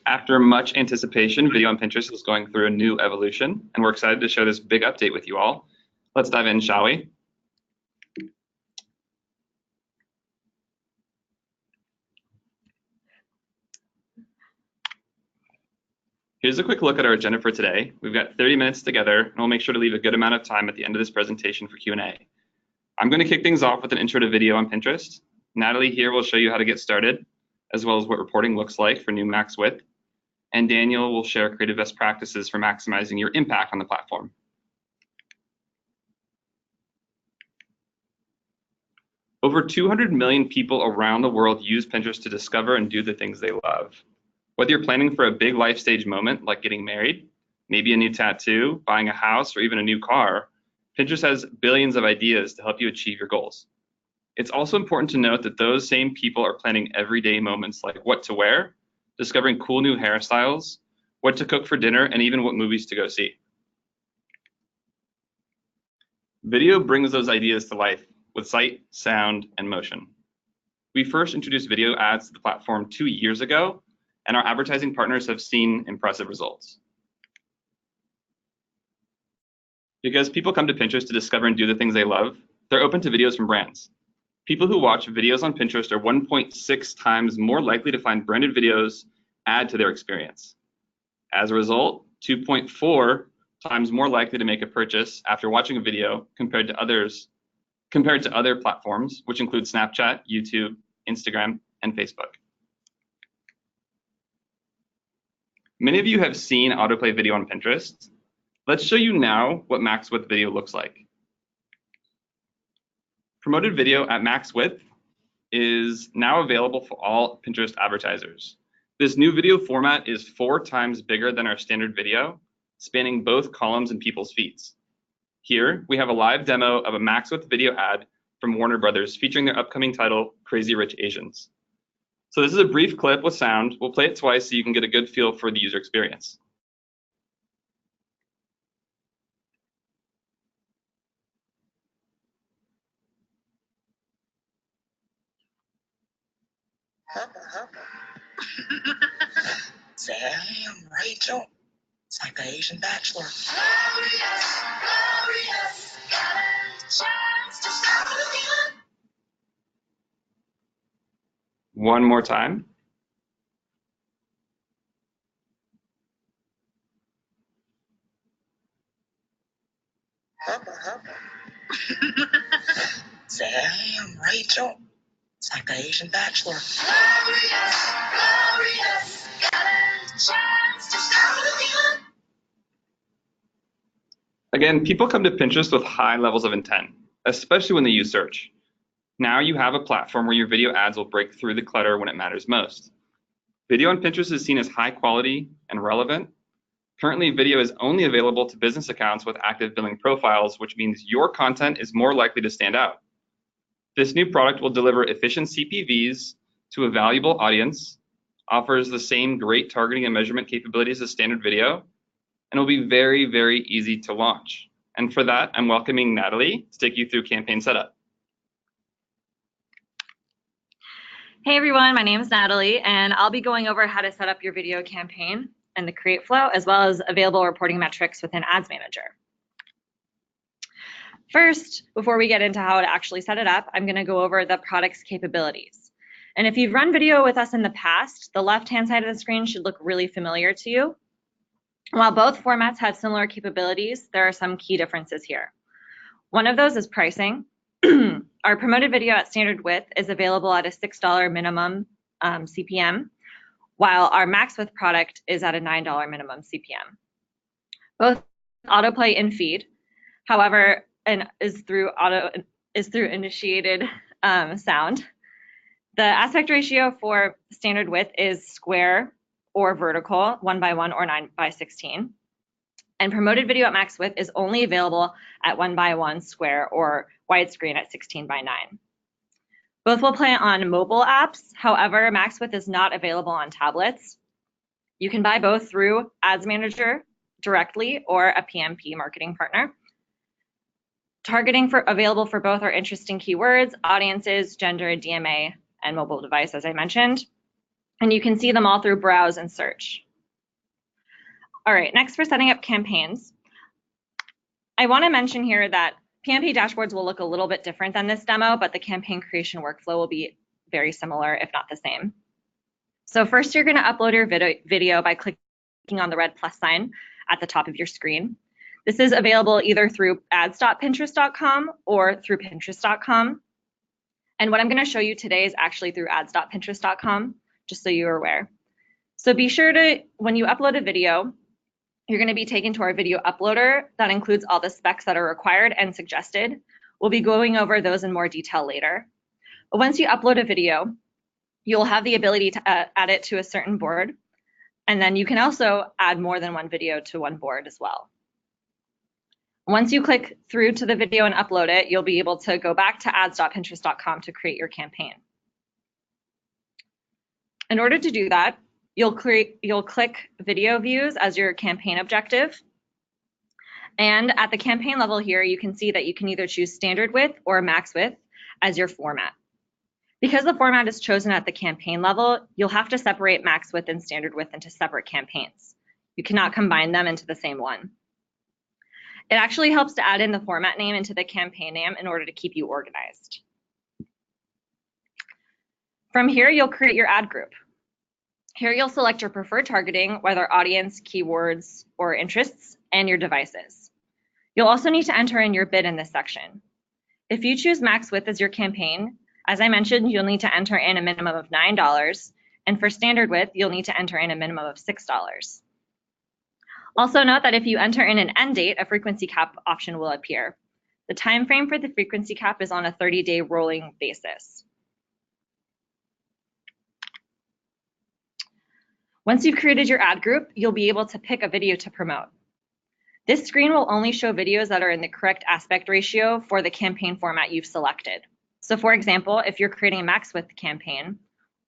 After much anticipation, video on Pinterest is going through a new evolution, and we're excited to share this big update with you all. Let's dive in, shall we? Here's a quick look at our agenda for today. We've got 30 minutes together, and we'll make sure to leave a good amount of time at the end of this presentation for Q&A. I'm going to kick things off with an intro to video on Pinterest. Natalie here will show you how to get started, as well as what reporting looks like for new max width. And Daniel will share creative best practices for maximizing your impact on the platform. Over 200 million people around the world use Pinterest to discover and do the things they love. Whether you're planning for a big life stage moment like getting married, maybe a new tattoo, buying a house, or even a new car, Pinterest has billions of ideas to help you achieve your goals. It's also important to note that those same people are planning everyday moments like what to wear, discovering cool new hairstyles, what to cook for dinner, and even what movies to go see. Video brings those ideas to life with sight, sound, and motion. We first introduced video ads to the platform 2 years ago, and our advertising partners have seen impressive results. Because people come to Pinterest to discover and do the things they love, they're open to videos from brands. People who watch videos on Pinterest are 1.6 times more likely to find branded videos add to their experience. As a result, 2.4 times more likely to make a purchase after watching a video compared to other platforms, which include Snapchat, YouTube, Instagram, and Facebook. Many of you have seen autoplay video on Pinterest. Let's show you now what max width video looks like. Promoted video at max width is now available for all Pinterest advertisers. This new video format is 4 times bigger than our standard video, spanning both columns and people's feeds. Here, we have a live demo of a max width video ad from Warner Brothers featuring their upcoming title, Crazy Rich Asians. So this is a brief clip with sound. We'll play it twice so you can get a good feel for the user experience. Damn, Rachel. It's like the Asian Bachelor. Glorious, glorious, got a chance to start again. One more time. Damn, Rachel. It's like the Asian Bachelor. Glorious, glorious, got a chance to start again. Again, people come to Pinterest with high levels of intent, especially when they use search. Now you have a platform where your video ads will break through the clutter when it matters most. Video on Pinterest is seen as high quality and relevant. Currently, video is only available to business accounts with active billing profiles, which means your content is more likely to stand out. This new product will deliver efficient CPVs to a valuable audience, offers the same great targeting and measurement capabilities as standard video, and will be very, very easy to launch. And for that, I'm welcoming Natalie to take you through campaign setup. Hey everyone, my name is Natalie, and I'll be going over how to set up your video campaign and the create flow, as well as available reporting metrics within Ads Manager. First, before we get into how to actually set it up, I'm going to go over the product's capabilities. And if you've run video with us in the past, the left-hand side of the screen should look really familiar to you. While both formats have similar capabilities, there are some key differences here. One of those is pricing. Our promoted video at standard width is available at a $6 minimum CPM, while our max width product is at a $9 minimum CPM. Both autoplay in feed, however, and is through initiated sound. The aspect ratio for standard width is square or vertical, 1:1 or 9:16. And promoted video at max width is only available at 1:1 square or widescreen at 16:9. Both will play on mobile apps. However, max width is not available on tablets. You can buy both through Ads Manager directly or a PMP marketing partner. Targeting available for both are interesting keywords, audiences, gender, DMA, and mobile device, as I mentioned. And you can see them all through Browse and Search. All right, next for setting up campaigns. I want to mention here that PMP dashboards will look a little bit different than this demo, but the campaign creation workflow will be very similar, if not the same. So first, you're going to upload your video by clicking on the red plus sign at the top of your screen. This is available either through ads.pinterest.com or through pinterest.com. And what I'm going to show you today is actually through ads.pinterest.com, just so you're aware. So be sure to, when you upload a video, you're going to be taken to our video uploader that includes all the specs that are required and suggested. We'll be going over those in more detail later. But once you upload a video, you'll have the ability to add it to a certain board. And then you can also add more than one video to one board as well. Once you click through to the video and upload it, you'll be able to go back to ads.pinterest.com to create your campaign. In order to do that, you'll click video views as your campaign objective. And at the campaign level here, you can see that you can either choose standard width or max width as your format. Because the format is chosen at the campaign level, you'll have to separate max width and standard width into separate campaigns. You cannot combine them into the same one. It actually helps to add in the format name into the campaign name in order to keep you organized. From here, you'll create your ad group. Here you'll select your preferred targeting, whether audience, keywords, or interests, and your devices. You'll also need to enter in your bid in this section. If you choose max width as your campaign, as I mentioned, you'll need to enter in a minimum of $9, and for standard width, you'll need to enter in a minimum of $6. Also note that if you enter in an end date, a frequency cap option will appear. The time frame for the frequency cap is on a 30-day rolling basis. Once you've created your ad group, you'll be able to pick a video to promote. This screen will only show videos that are in the correct aspect ratio for the campaign format you've selected. So for example, if you're creating a max width campaign,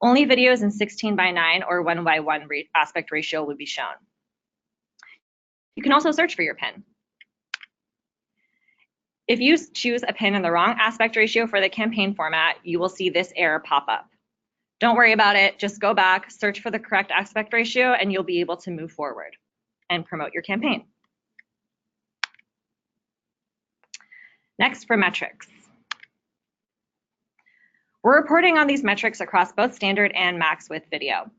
only videos in 16:9 or 1:1 aspect ratio would be shown. You can also search for your pin. If you choose a pin in the wrong aspect ratio for the campaign format, you will see this error pop up. Don't worry about it, just go back, search for the correct aspect ratio, and you'll be able to move forward and promote your campaign. Next, for metrics. We're reporting on these metrics across both standard and max width video.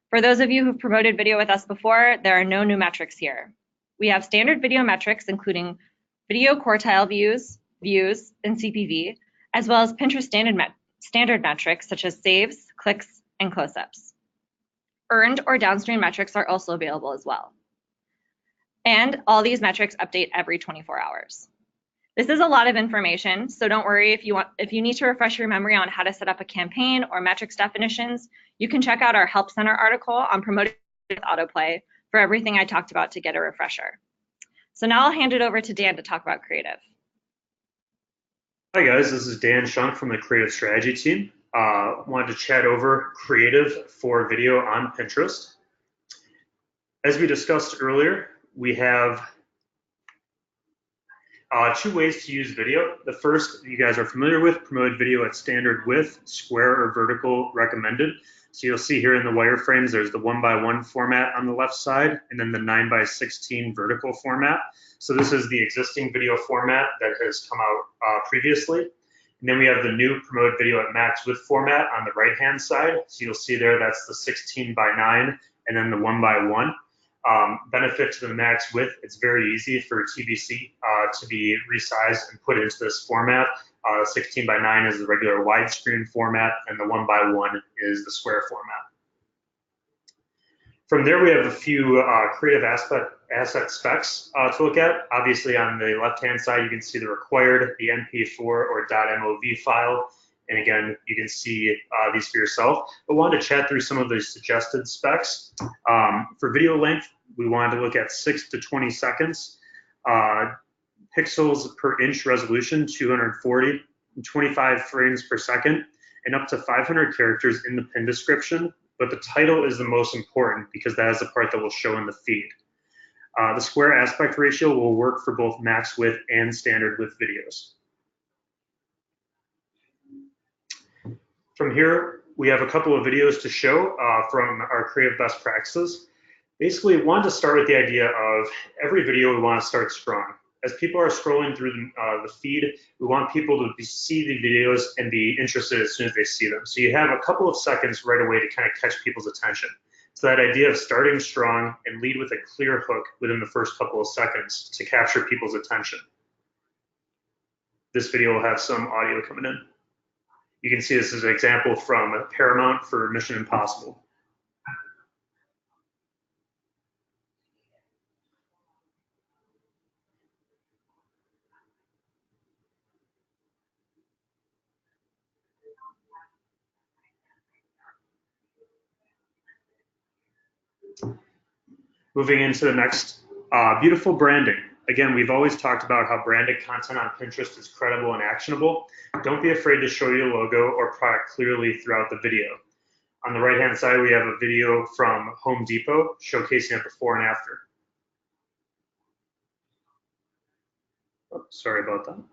For those of you who've promoted video with us before, there are no new metrics here. We have standard video metrics, including video quartile views, and CPV, as well as Pinterest standard metrics such as saves, clicks, and close-ups. Earned or downstream metrics are also available as well. And all these metrics update every 24 hours. This is a lot of information, so don't worry if you need to refresh your memory on how to set up a campaign or metrics definitions, you can check out our Help Center article on promoting with autoplay for everything I talked about to get a refresher. So now I'll hand it over to Dan to talk about creative. Hi guys, this is Dan Shunk from the Creative Strategy team. Wanted to chat over creative for video on Pinterest. As we discussed earlier, we have two ways to use video. The first you guys are familiar with, promoted video at standard width, square or vertical recommended. So you'll see here in the wireframes, there's the 1:1 format on the left side, and then the 9:16 vertical format. So this is the existing video format that has come out previously. And then we have the new promoted video at max width format on the right-hand side. So you'll see there, that's the 16:9 and then the 1:1. Benefit to the max width, it's very easy for TBC to be resized and put into this format. 16:9 is the regular widescreen format, and the 1:1 is the square format. From there, we have a few creative asset specs to look at. Obviously, on the left-hand side, you can see the required, the MP4 or .mov file. And again, you can see these for yourself. But wanted to chat through some of the suggested specs. For video length, we wanted to look at 6 to 20 seconds. Pixels per inch resolution, 240, 25 frames per second, and up to 500 characters in the pin description. But the title is the most important because that is the part that will show in the feed. The square aspect ratio will work for both max width and standard width videos. From here, we have a couple of videos to show from our creative best practices. Basically, wanted to start with the idea of every video we want to start strong. As people are scrolling through the feed, we want people to see the videos and be interested as soon as they see them. So you have a couple of seconds right away to kind of catch people's attention. So that idea of starting strong and lead with a clear hook within the first couple of seconds to capture people's attention. This video will have some audio coming in. You can see this is an example from Paramount for Mission Impossible. Moving into the next, beautiful branding. Again, we've always talked about how branded content on Pinterest is credible and actionable. Don't be afraid to show your logo or product clearly throughout the video. On the right-hand side, we have a video from Home Depot showcasing a before and after. Oh, sorry about that.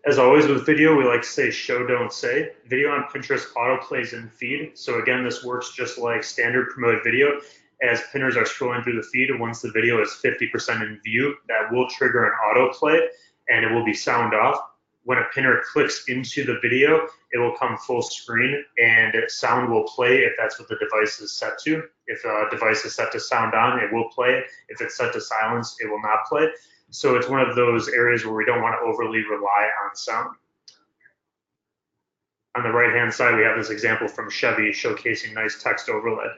As always with video, we like to say show, don't say. Video on Pinterest auto plays in feed. So again, this works just like standard promoted video. As pinners are scrolling through the feed, once the video is 50% in view, that will trigger an auto play and it will be sound off. When a pinner clicks into the video, it will come full screen and sound will play if that's what the device is set to. If a device is set to sound on, it will play. If it's set to silence, it will not play. So it's one of those areas where we don't want to overly rely on sound. On the right-hand side, we have this example from Chevy showcasing nice text overlay.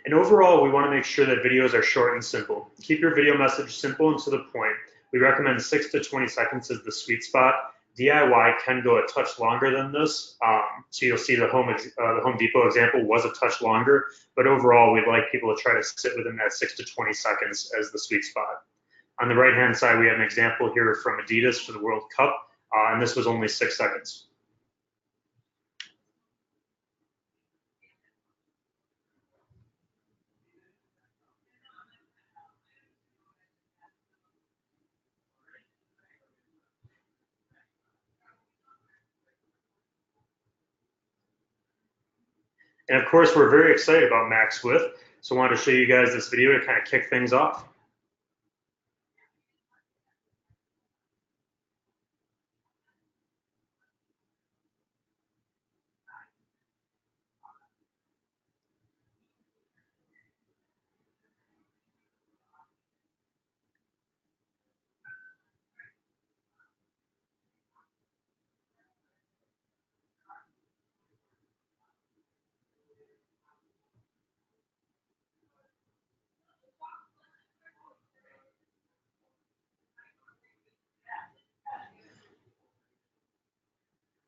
And overall, we want to make sure that videos are short and simple. Keep your video message simple and to the point. We recommend 6 to 20 seconds is the sweet spot. DIY can go a touch longer than this. So you'll see the Home Depot example was a touch longer, but overall, we'd like people to try to sit within that 6 to 20 seconds as the sweet spot. On the right-hand side, we have an example here from Adidas for the World Cup, and this was only 6 seconds. And of course, we're very excited about Max Width, so I wanted to show you guys this video to kind of kick things off.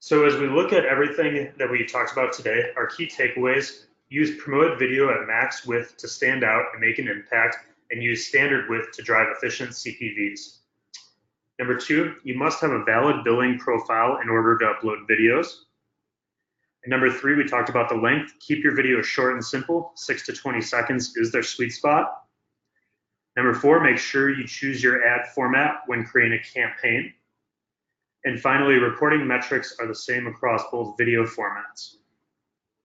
So as we look at everything that we talked about today, our key takeaways: use promoted video at max width to stand out and make an impact, and use standard width to drive efficient CPVs. Number 2, you must have a valid billing profile in order to upload videos. And number 3, we talked about the length. Keep your videos short and simple. 6 to 20 seconds is their sweet spot. Number 4, make sure you choose your ad format when creating a campaign. And finally, reporting metrics are the same across both video formats.